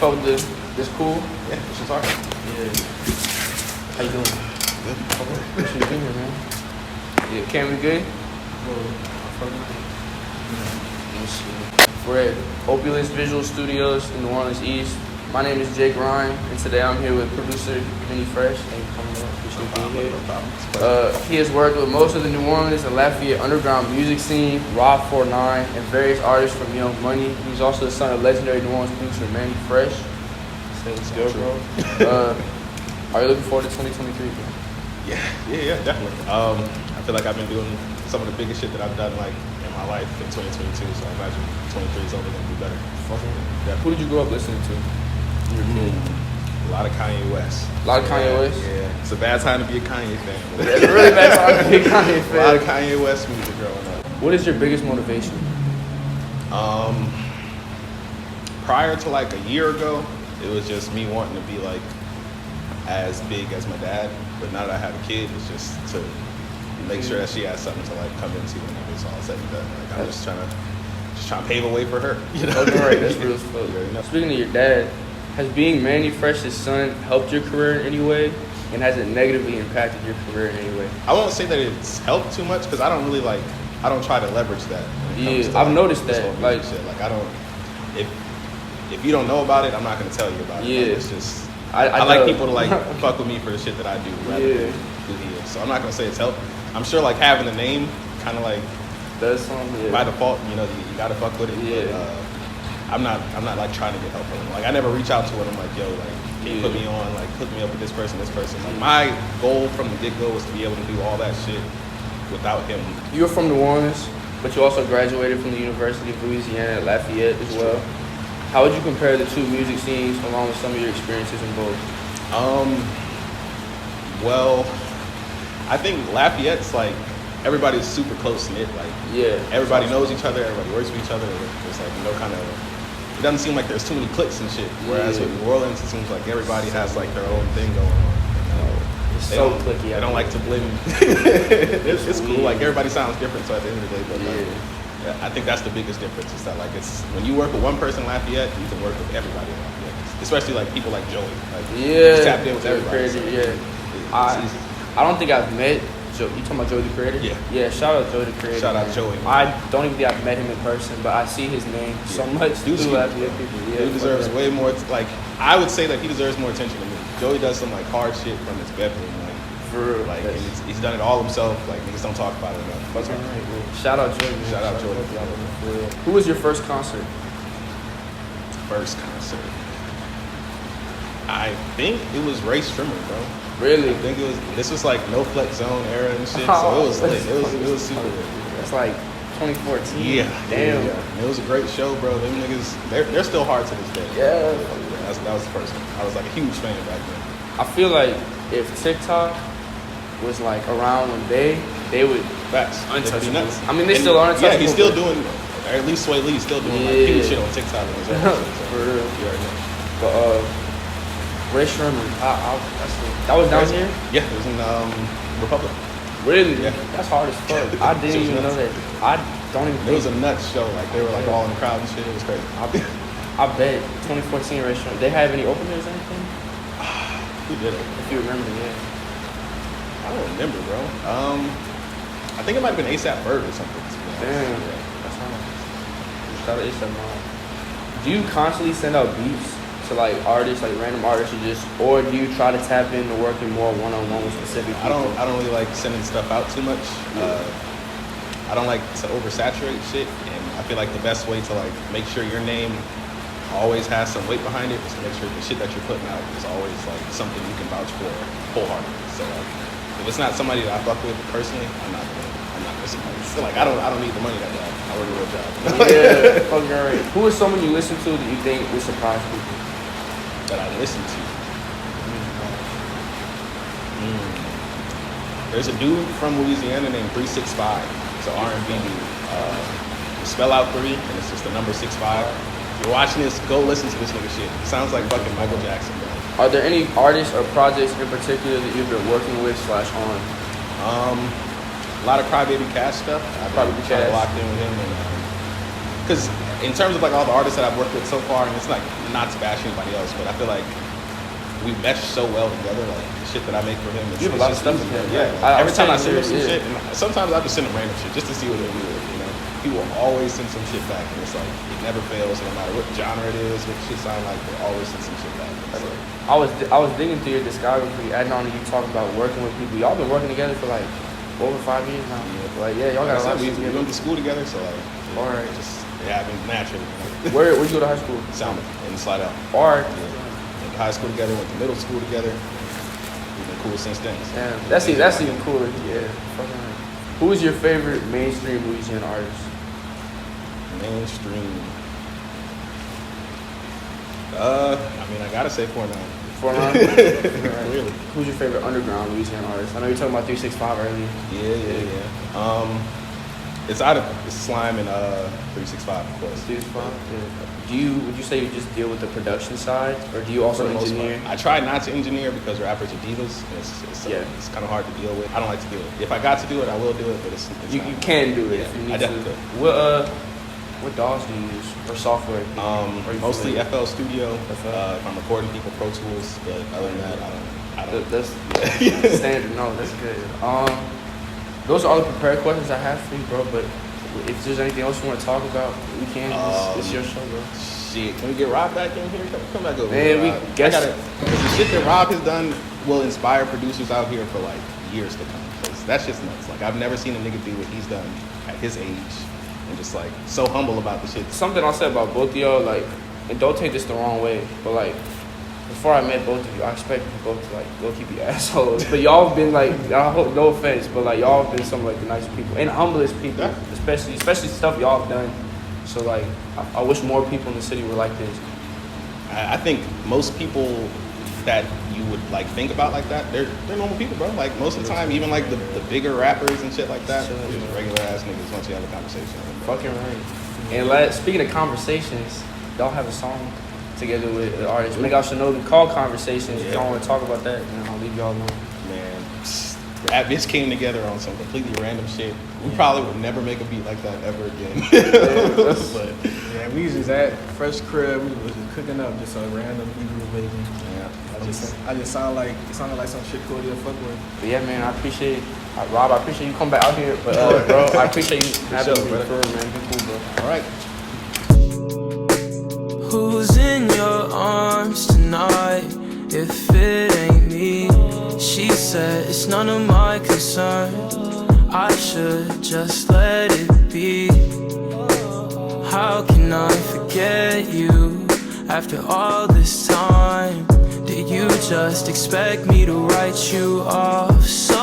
fuck with this cool? Yeah, this is hard. Yeah. How you doing? Good. What you doing, man? Yeah, Cameron McGee? We're at Opulence Visual Studios in New Orleans East. My name is Jake Ryan, and today I'm here with producer pHEIRESS. Thank you for coming up. Appreciate being here. He has worked with most of the New Orleans and Lafayette underground music scene, Rob 49, and various artists from Young Money. He's also the son of legendary New Orleans producer Manny Fresh. Say what's good, bro. Are you looking forward to 2023, bro? Yeah, definitely. I feel like I've been doing some of the biggest shit that I've done like in my life in 2022, so I imagine 23 is only gonna be better. Who did you grow up listening to? A lot of Kanye West. A lot of Kanye West? Yeah. It's a bad time to be a Kanye fan. It's a really bad time to be a Kanye fan. A lot of Kanye West music growing up. What is your biggest motivation? Prior to like a year ago, it was just me wanting to be like as big as my dad. But now that I have a kid, it's just to make sure that she has something to like come into whenever it's all said and done. Like I'm just trying to pave a way for her. You know? Okay, right. That's real stuff. Speaking of your dad, has being Manny Fresh's son helped your career in any way? And has it negatively impacted your career in any way? I won't say that it's helped too much because I don't try to leverage that. I've noticed that. Like, shit. Like I don't, if you don't know about it, I'm not going to tell you about it. Yeah. Like, it's just, I like people to like fuck with me for the shit that I do rather than who he is. So I'm not going to say it's helped. I'm sure like having the name kind of like, does something, by default, you know, you got to fuck with it. Yeah. But, I'm not like trying to get help from him. Like I never reach out to him. I'm like, yo, like can you put me on? Like hook me up with this person. Like my goal from the get go was to be able to do all that shit without him. You're from New Orleans, but you also graduated from the University of Louisiana at Lafayette as well. How would you compare the two music scenes along with some of your experiences in both? Well, I think Lafayette's like everybody's super close knit. Like everybody knows each other. Everybody works with each other. There's like no kind of. It doesn't seem like there's too many cliques and shit. Whereas with New Orleans, it seems like everybody has like their own thing going on. It's so cliquey. They don't like to blend. it's cool. Like everybody sounds different. So at the end of the day, but like, I think that's the biggest difference. Is that like it's when you work with one person in Lafayette, you can work with everybody in Lafayette. Especially like people like Joey. Like he's tapped in with everybody. I don't think I've met. You talking about Joey the Creator? Yeah, shout out Joey the Creator. Shout out Joey. I don't even think I've met him in person, but I see his name so much through Lafayette people. He deserves way more, like, I would say that he deserves more attention than me. Joey does some, like, hard shit from his bedroom, like, for real. Like, he's done it all himself, like, niggas don't talk about it enough. That's right. Shout out Joey, man. Shout out Joey. Who was your first concert? First concert? I think it was Ray Strimmer, bro. Really? I think this was like no flex zone era and shit, so it was lit. It was super lit. That's like 2014. Yeah. Damn. Yeah. It was a great show, bro. Them niggas, they're still hard to this day. Yeah. That was the first one. I was like a huge fan back then. I feel like if TikTok was like around when they would untouchable. I mean, they still are untouchable. Yeah, he's still doing, or at least Sway Lee's still doing like huge shit on TikTok and his own shit. So. For real. You already know. But Ray Sherman, that was down here? Yeah, it was in Republic. Really? Yeah. That's hard as fuck. I didn't even know that. I don't even It was a nuts show. Like, they were like all in the crowd and shit. It was crazy. I bet 2014 Ray Sherman. They have any openers or anything? Who did it? If you remember, I don't remember, bro. I think it might have been A$AP Ferg or something. Damn. That's right. Shout out A$AP Mob. Do you constantly send out beats to like artists, like random artists, or do you try to tap into working more one-on-one with specific people? I don't really like sending stuff out too much. I don't like to oversaturate shit, and I feel like the best way to like make sure your name always has some weight behind it is to make sure the shit that you're putting out is always like something you can vouch for wholeheartedly. So like, if it's not somebody that I fuck with personally, I'm not gonna support it. So like I don't need the money that bad. I work a real job. Yeah, fucking right. Who is someone you listen to that you think would surprise people? That I listen to. There's a dude from Louisiana named 365. It's an R&B dude. You spell out 3 and it's just the number 65. If you're watching this, go listen to this nigga shit. It sounds like fucking Michael Jackson, bro. Are there any artists or projects in particular that you've been working with / on? A lot of Crybaby Cash stuff. I've probably been locked in with him, and because in terms of like all the artists that I've worked with so far, and it's like not to bash anybody else, but I feel like we mesh so well together. Like the shit that I make for him, you have a lot of stuff in there. Yeah. Like, every time I send him some shit, and sometimes I just send him random shit just to see what he'll do with it. You know, he will always send some shit back, and it's like it never fails. No matter what genre it is, what shit sound like, they'll always send some shit back. I was digging through your discography, adding on to you talking about working with people. Y'all been working together for like over 5 years now. Yeah. Like y'all got a lot of we shit together. went to school together, so like All right. just it happened naturally. Where'd you go to high school? Salmon and Slide Out. All right. Went to high school together, went to middle school together. We've been cool since then. So Damn, that's even cooler. Yeah. Fucking right. Who is your favorite mainstream Louisiana artist? Mainstream. I mean, I gotta say 4ix9ine. 4ix9ine? Right. Really. Who's your favorite underground Louisiana artist? I know you were talking about 365 earlier. Yeah. It's Slime and 365, of course. 365. Yeah. Would you say you just deal with the production side, or do you also engineer? I try not to engineer because rappers are divas. And it's kind of hard to deal with. I don't like to do it. If I got to do it, I will do it, but it's you can do it. Yeah, if you need I definitely to. What DAWs do you use or software? Mostly FL Studio. If I'm recording people, Pro Tools. But other than that, I don't. That's standard. No, that's good. Those are all the prepared questions I have for you, bro. But if there's anything else you want to talk about, we can. It's your show, bro. Shit, can we get Rob back in here? Come back over. Man, we guess the shit that Rob has done will inspire producers out here for like years to come. That's just nuts. Like I've never seen a nigga do what he's done at his age, and just like so humble about the shit. Something I'll say about both of y'all, like, and don't take this the wrong way, but like, before I met both of you, I expected you both to like go keep your assholes. But y'all have been like, I hope no offense, but like y'all have been some like the nicest people and humblest people, especially stuff y'all have done. So like, I wish more people in the city were like this. I think most people that you would like think about like that, they're normal people, bro. Like most of the time, even like the bigger rappers and shit like that, they're just regular ass niggas once you have a conversation. Fucking right. And speaking of conversations, y'all have a song together with the artists. Maybe I should know the call conversations. If y'all want to talk about that, then I'll leave y'all alone. Man, Rap Bitch came together on some completely random shit. We probably would never make a beat like that ever again. But yeah, we was just at Fresh Crib. We was just cooking up just a random Hebrew baby. Yeah, I just sounded like some shit cool to fuck with. But yeah, man, I appreciate Rob. I appreciate you coming back out here. But bro, I appreciate you having me, bro. Man, be cool, bro. All right. Who's in your arms tonight? If it ain't me, she said it's none of my concern. I should just let it be. How can I forget you after all this time? Did you just expect me to write you off? So